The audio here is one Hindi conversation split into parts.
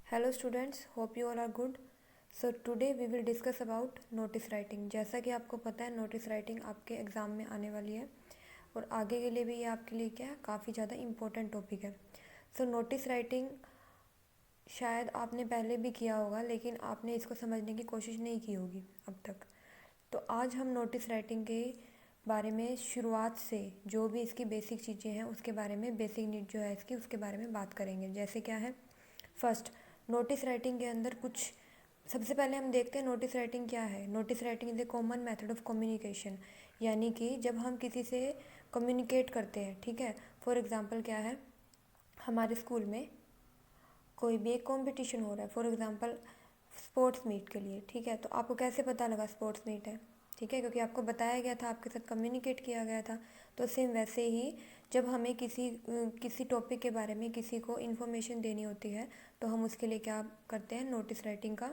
Hello students, hope you all are good. So today we will discuss about notice writing. जैसा कि आपको पता है नोटिस राइटिंग आपके एग्ज़ाम में आने वाली है और आगे के लिए भी ये आपके लिए क्या है काफ़ी ज़्यादा इम्पोर्टेंट टॉपिक है. सो नोटिस राइटिंग शायद आपने पहले भी किया होगा लेकिन आपने इसको समझने की कोशिश नहीं की होगी अब तक. तो आज हम नोटिस राइटिंग के बारे में शुरुआत से जो भी इसकी बेसिक चीज़ें हैं उसके बारे में, बेसिक नीड जो है इसकी उसके बारे में बात करेंगे. जैसे क्या है, फर्स्ट नोटिस राइटिंग के अंदर कुछ सबसे पहले हम देखते हैं नोटिस राइटिंग क्या है. Notice writing is a common method of communication, यानी कि जब हम किसी से कम्युनिकेट करते हैं, ठीक है. फॉर एग्ज़ाम्पल क्या है, हमारे स्कूल में कोई भी एक कॉम्पिटिशन हो रहा है, फॉर एग्ज़ाम्पल स्पोर्ट्स मीट के लिए, ठीक है. तो आपको कैसे पता लगा स्पोर्ट्स मीट है, ठीक है, क्योंकि आपको बताया गया था, आपके साथ कम्युनिकेट किया गया था. तो सेम वैसे ही जब हमें किसी टॉपिक के बारे में किसी को इन्फॉर्मेशन देनी होती है तो हम उसके लिए क्या करते हैं, नोटिस राइटिंग का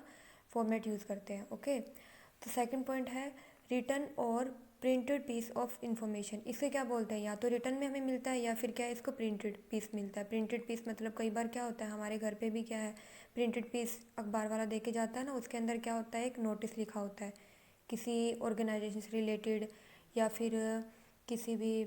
फॉर्मेट यूज़ करते हैं. ओके. तो सेकंड पॉइंट है रिटन और प्रिंटेड पीस ऑफ इंफॉर्मेशन. इसे क्या बोलते हैं, या तो रिटन में हमें मिलता है या फिर क्या है इसको प्रिंटेड पीस मिलता है. प्रिंटेड पीस मतलब कई बार क्या होता है हमारे घर पे भी क्या है प्रिंटेड पीस अखबार वाला दे के जाता है ना, उसके अंदर क्या होता है एक नोटिस लिखा होता है किसी ऑर्गेनाइजेशन से रिलेटेड या फिर किसी भी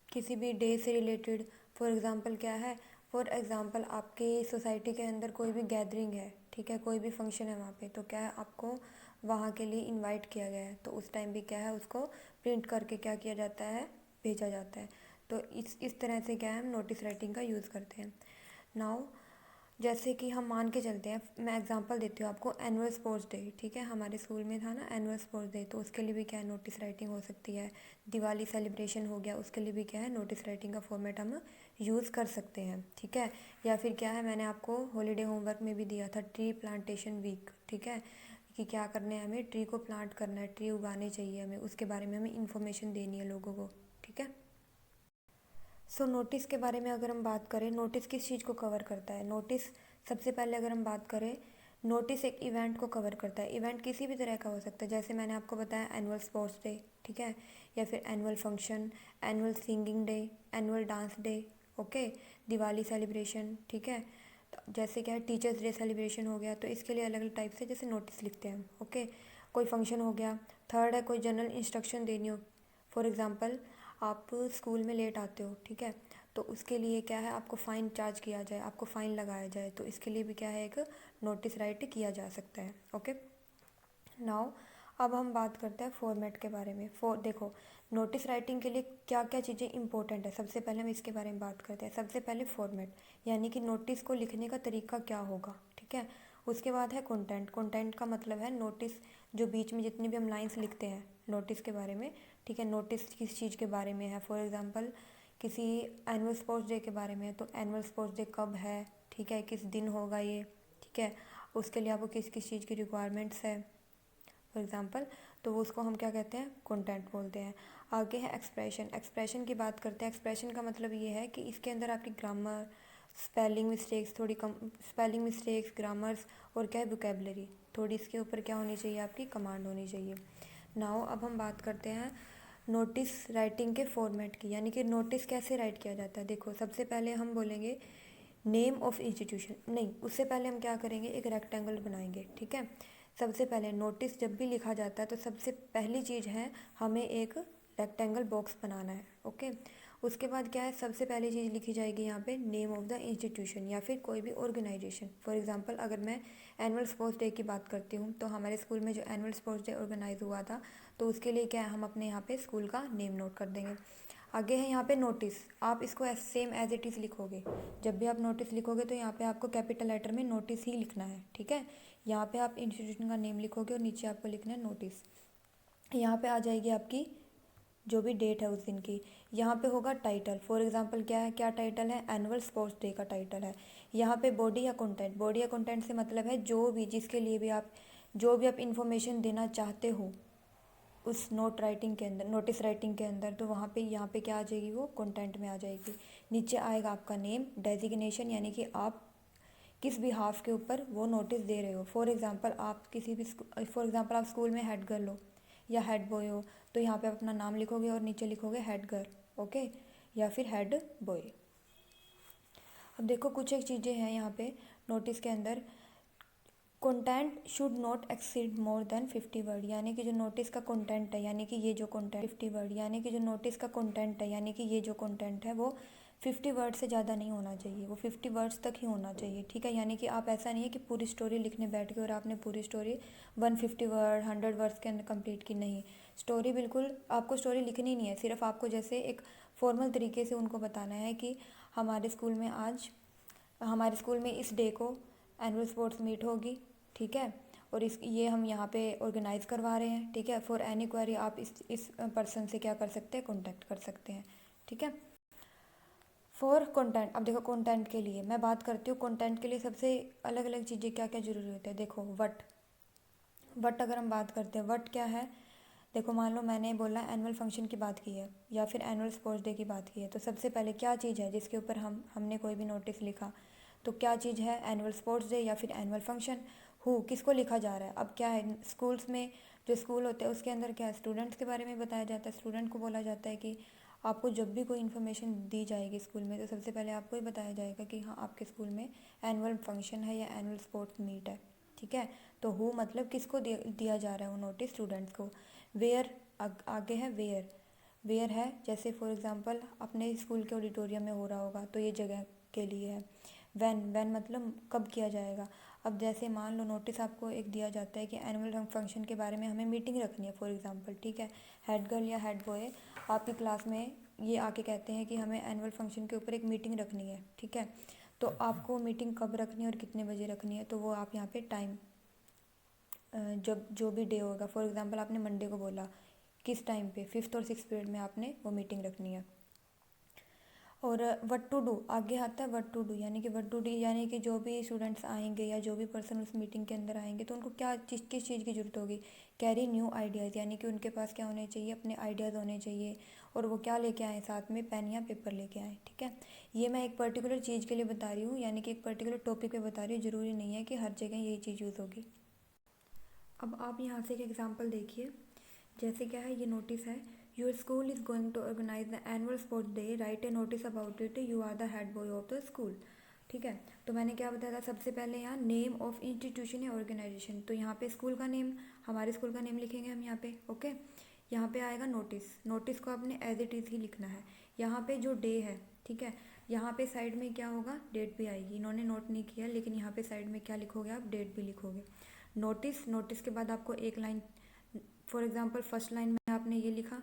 किसी भी डे से रिलेटेड. फॉर एग्ज़ाम्पल क्या है, फॉर एग्ज़ाम्पल आपके सोसाइटी के अंदर कोई भी गैदरिंग है, ठीक है, कोई भी फंक्शन है वहाँ पे, तो क्या है आपको वहाँ के लिए इनवाइट किया गया है, तो उस टाइम भी क्या है उसको प्रिंट करके क्या किया जाता है, भेजा जाता है. तो इस तरह से क्या है हम नोटिस राइटिंग का यूज़ करते हैं. नाउ जैसे कि हम मान के चलते हैं, मैं एग्जांपल देती हूँ आपको, एनुअल स्पोर्ट्स डे, ठीक है, हमारे स्कूल में था ना एनुअल स्पोर्ट्स डे, तो उसके लिए भी क्या है नोटिस राइटिंग हो सकती है. दिवाली सेलिब्रेशन हो गया, उसके लिए भी क्या है नोटिस राइटिंग का फॉर्मेट हम यूज़ कर सकते हैं, ठीक है. या फिर क्या है, मैंने आपको हॉलीडे होमवर्क में भी दिया था ट्री प्लांटेशन वीक, ठीक है, कि क्या करने हैं हमें, ट्री को प्लांट करना है, ट्री उगाने चाहिए हमें, उसके बारे में हमें इन्फॉर्मेशन देनी है लोगों को, ठीक है. सो नोटिस के बारे में अगर हम बात करें, नोटिस किस चीज़ को कवर करता है. नोटिस सबसे पहले अगर हम बात करें, नोटिस एक इवेंट को कवर करता है. इवेंट किसी भी तरह का हो सकता है, जैसे मैंने आपको बताया एनुअल स्पोर्ट्स डे, ठीक है, या फिर annual function, annual singing day, annual dance day, okay, Diwali celebration, ठीक है. तो जैसे क्या है टीचर्स डे सेलिब्रेशन हो गया, तो इसके लिए अलग अलग टाइप से जैसे नोटिस लिखते हैं हम, ओके. कोई फंक्शन हो गया. थर्ड है कोई जनरल इंस्ट्रक्शन देनी हो. फॉर एग्ज़ाम्पल आप स्कूल में लेट आते हो, ठीक है, तो उसके लिए क्या है आपको फ़ाइन चार्ज किया जाए, आपको फ़ाइन लगाया जाए, तो इसके लिए भी क्या है एक नोटिस राइट किया जा सकता है. ओके. नाउ अब हम बात करते हैं फॉर्मेट के बारे में. देखो नोटिस राइटिंग के लिए क्या क्या चीज़ें इंपॉर्टेंट है, सबसे पहले हम इसके बारे में बात करते हैं. सबसे पहले फॉर्मेट, यानी कि नोटिस को लिखने का तरीका क्या होगा, ठीक है. उसके बाद है कंटेंट. कंटेंट का मतलब है नोटिस जो बीच में जितनी भी हम लाइंस लिखते हैं नोटिस के बारे में, ठीक है, नोटिस किस चीज़ के बारे में है. फॉर एग्ज़ाम्पल किसी एनुअल स्पोर्ट्स डे के बारे में है, तो एनुअल स्पोर्ट्स डे कब है, ठीक है, किस दिन होगा ये, ठीक है, उसके लिए आपको किस किस चीज़ की रिक्वायरमेंट्स है, फॉर एग्ज़ाम्पल, तो वो उसको हम क्या कहते हैं कंटेंट बोलते हैं. आगे है एक्सप्रेशन. एक्सप्रेशन की बात करते हैं. एक्सप्रेशन का मतलब ये है कि इसके अंदर आपकी ग्रामर, स्पेलिंग मिस्टेक्स थोड़ी कम, स्पेलिंग मिस्टेक्स, ग्रामर्स और क्या है वोकेबलरी, थोड़ी इसके ऊपर क्या होनी चाहिए आपकी कमांड होनी चाहिए. नाउ अब हम बात करते हैं नोटिस राइटिंग के फॉर्मेट की, यानी कि नोटिस कैसे राइट किया जाता है. देखो सबसे पहले हम बोलेंगे नेम ऑफ इंस्टीट्यूशन, नहीं उससे पहले हम क्या करेंगे एक रेक्टेंगल बनाएंगे, ठीक है. सबसे पहले नोटिस जब भी लिखा जाता है तो सबसे पहली चीज़ है हमें एक रेक्टेंगल बॉक्स बनाना है, ओके. उसके बाद क्या है सबसे पहली चीज़ लिखी जाएगी यहाँ पे नेम ऑफ द इंस्टीट्यूशन या फिर कोई भी ऑर्गेनाइजेशन. फॉर एग्जांपल अगर मैं एनुअल स्पोर्ट्स डे की बात करती हूँ, तो हमारे स्कूल में जो एनुअल स्पोर्ट्स डे ऑर्गेनाइज हुआ था, तो उसके लिए क्या है हम अपने यहाँ पे स्कूल का नेम नोट कर देंगे. आगे है यहाँ पे नोटिस. आप इसको सेम एज इट इज़ लिखोगे. जब भी आप नोटिस लिखोगे तो यहाँ पे आपको कैपिटल लेटर में नोटिस ही लिखना है, ठीक है. यहाँ पे आप इंस्टीट्यूशन का नेम लिखोगे और नीचे आपको लिखना है नोटिस. यहाँ पे आ जाएगी आपकी जो भी डेट है उस दिन की. यहाँ पे होगा टाइटल. फॉर एग्जांपल क्या है, क्या टाइटल है, एनुअल स्पोर्ट्स डे का टाइटल है. यहाँ पे बॉडी या कंटेंट. बॉडी या कंटेंट से मतलब है जो भी जिसके लिए भी आप जो भी आप इंफॉर्मेशन देना चाहते हो उस नोट राइटिंग के अंदर, नोटिस राइटिंग के अंदर, तो वहाँ पे यहाँ पे क्या आ जाएगी वो कंटेंट में आ जाएगी. नीचे आएगा आपका नेम, डेजिग्नेशन, यानी कि आप किस भी हाफ के ऊपर वो नोटिस दे रहे हो. फॉर एग्जांपल आप किसी भी फॉर एग्जांपल आप स्कूल में हेड गर्ल हो या हेड बॉय हो, तो यहाँ पे आप अपना नाम लिखोगे और नीचे लिखोगे हेड गर्ल, ओके, या फिर हेड बॉय. अब देखो कुछ एक चीज़ें हैं यहाँ पे नोटिस के अंदर, content should not exceed more than 50 word, यानी कि जो नोटिस का कंटेंट है, यानी कि ये जो कंटेंट 50 वर्ड, यानी कि जो नोटिस का कंटेंट है, यानी कि ये जो कंटेंट है वो 50 वर्ड से ज़्यादा नहीं होना चाहिए, वो 50 वर्ड्स तक ही होना चाहिए, ठीक है। यानी कि आप ऐसा नहीं है कि पूरी स्टोरी लिखने बैठ गए और आपने पूरी स्टोरी 150 वर्ड 100 वर्ड्स के अंदर कंप्लीट की, नहीं। स्टोरी बिल्कुल आपको स्टोरी लिखनी नहीं है, सिर्फ आपको जैसे एक फॉर्मल तरीके से उनको बताना है कि हमारे स्कूल में आज, हमारे स्कूल में इस डे को एनुअल स्पोर्ट्स मीट होगी, ठीक है, और इस ये हम यहाँ पे ऑर्गेनाइज़ करवा रहे हैं, ठीक है। फॉर एनी क्वेरी आप इस पर्सन से क्या कर सकते हैं, कॉन्टैक्ट कर सकते हैं, ठीक है। फॉर कंटेंट, अब देखो कंटेंट के लिए मैं बात करती हूँ, कंटेंट के लिए सबसे अलग अलग चीज़ें क्या क्या जरूरी होती है। देखो वट अगर हम बात करते हैं, वट क्या है। देखो मान लो मैंने बोला एनुअल फंक्शन की बात की है या फिर एनुअल स्पोर्ट्स डे की बात की है, तो सबसे पहले क्या चीज़ है जिसके ऊपर हमने कोई भी नोटिस लिखा, तो क्या चीज़ है, एनुअल स्पोर्ट्स डे या फिर एनुअल फंक्शन। हु किसको लिखा जा रहा है, अब क्या है स्कूल्स में, जो स्कूल होते हैं उसके अंदर क्या है, स्टूडेंट्स के बारे में बताया जाता है। स्टूडेंट को बोला जाता है कि आपको जब भी कोई इन्फॉर्मेशन दी जाएगी स्कूल में, तो सबसे पहले आपको ही बताया जाएगा कि हाँ आपके स्कूल में एनुअल फंक्शन है या एनुअल स्पोर्ट्स मीट है, ठीक है। तो हु मतलब किसको दिया जा रहा है वो नोटिस, स्टूडेंट्स को। वेयर आगे है वेयर, वेयर है जैसे फॉर एग्जांपल अपने स्कूल के ऑडिटोरियम में हो रहा होगा तो ये जगह के लिए है। वैन मतलब कब किया जाएगा। अब जैसे मान लो नोटिस आपको एक दिया जाता है कि एनुअल फंक्शन के बारे में हमें मीटिंग रखनी है फॉर एग्जांपल, ठीक है। हेड गर्ल या हेड बॉय आपकी क्लास में ये आके कहते हैं कि हमें एनुअल फंक्शन के ऊपर एक मीटिंग रखनी है, ठीक है। तो आपको मीटिंग कब रखनी है और कितने बजे रखनी है, तो वो आप यहाँ पे टाइम, जब जो भी डे होगा, फॉर एग्जांपल आपने मंडे को बोला, किस टाइम पे 5th और 6th पीरियड में आपने वो मीटिंग रखनी है। और व्हाट टू डू आगे आता है, व्हाट टू डू यानी कि व्हाट टू डू यानी कि जो भी स्टूडेंट्स आएंगे या जो भी पर्सन उस मीटिंग के अंदर आएंगे तो उनको क्या चीज़, किस चीज़ की ज़रूरत होगी, कैरी न्यू आइडियाज़, यानी कि उनके पास क्या होने चाहिए, अपने आइडियाज़ होने चाहिए। और वो क्या लेके आए, साथ में पेन या पेपर लेके आए, ठीक है। ये मैं एक पर्टिकुलर चीज़ के लिए बता रही हूँ, यानी कि एक पर्टिकुलर टॉपिक पे बता रही हूँ, ज़रूरी नहीं है कि हर जगह यही चीज़ यूज़ होगी। अब आप यहाँ से एक एग्जांपल देखिए, जैसे क्या है, ये नोटिस है, your school is going to organise the annual sports day, right a notice about it, you are the head boy of the school, ठीक है। तो मैंने क्या बताया था, सबसे पहले यहाँ नेम ऑफ इंस्टीट्यूशन या ऑर्गेनाइजेशन, तो यहाँ पे स्कूल का नेम, हमारे स्कूल का नेम लिखेंगे हम यहाँ पे, ओके। यहाँ पे आएगा नोटिस, नोटिस को आपने एज इट इज़ ही लिखना है। यहाँ पे जो डे है, ठीक है, यहाँ पे साइड में क्या होगा, डेट भी आएगी, इन्होंने नोट नहीं किया लेकिन यहाँ पे साइड में क्या लिखोगे आप, डेट भी लिखोगे। नोटिस के बाद आपको एक line, for example first line में आपने ये लिखा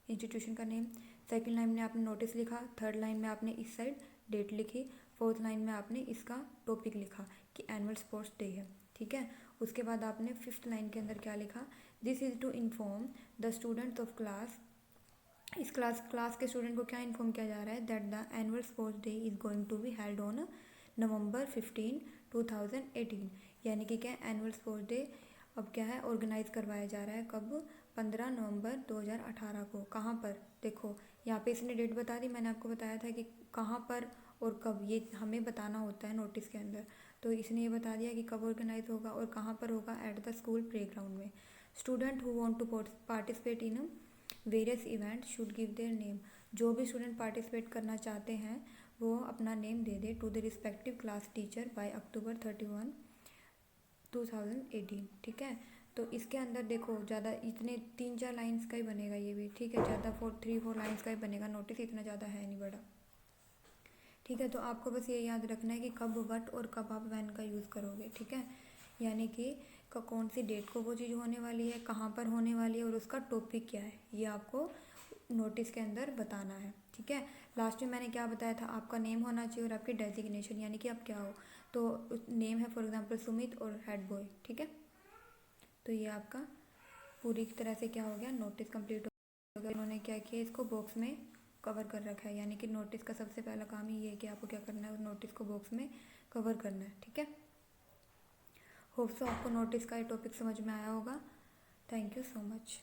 इंस्टीट्यूशन का नेम, सेकंड लाइन में आपने नोटिस लिखा, थर्ड लाइन में आपने इस साइड डेट लिखी, फोर्थ लाइन में आपने इसका टॉपिक लिखा कि एनुअल स्पोर्ट्स डे है, ठीक है। उसके बाद आपने फिफ्थ लाइन के अंदर क्या लिखा, this is to inform the students of class, इस क्लास के स्टूडेंट को क्या इन्फॉर्म किया जा रहा है, that the annual sports day is going to be held on November 15, 2018, यानी कि क्या एनुअल स्पोर्ट्स डे अब क्या है, ऑर्गेनाइज करवाया जा रहा है कब, 15 नवंबर 2018 को। कहाँ पर, देखो यहाँ पे इसने डेट बता दी, मैंने आपको बताया था कि कहाँ पर और कब, ये हमें बताना होता है नोटिस के अंदर। तो इसने ये बता दिया कि कब ऑर्गेनाइज होगा और कहाँ पर होगा, एट द स्कूल प्लेग्राउंड में। Student who want to participate in various event should give their name, जो भी स्टूडेंट पार्टिसिपेट करना चाहते हैं वो अपना नेम दे दे to the respective class teacher by October 31, 2018, ठीक है। तो इसके अंदर देखो ज़्यादा इतने 3-4 लाइंस का ही बनेगा ये भी, ठीक है, ज़्यादा 3-4 लाइंस का ही बनेगा, नोटिस इतना ज़्यादा है नहीं बड़ा, ठीक है। तो आपको बस ये याद रखना है कि कब वट और कब आप वैन का यूज़ करोगे, ठीक है। यानी कि कौन सी डेट को वो चीज़ होने वाली है, कहाँ पर होने वाली है और उसका टॉपिक क्या है, ये आपको नोटिस के अंदर बताना है, ठीक है। लास्ट में मैंने क्या बताया था, आपका नेम होना चाहिए और आपकी डेजिग्नेशन, यानी कि आप क्या हो। तो नेम है फॉर एग्जांपल सुमित और हेड बॉय, ठीक है। तो ये आपका पूरी तरह से क्या हो गया, नोटिस कंप्लीट हो गया। इन्होंने क्या किया, इसको बॉक्स में कवर कर रखा है, यानी कि नोटिस का सबसे पहला काम ही ये है कि आपको क्या करना है, उस नोटिस को बॉक्स में कवर करना है, ठीक है। होप सो आपको नोटिस का ये टॉपिक समझ में आया होगा। Thank you so much.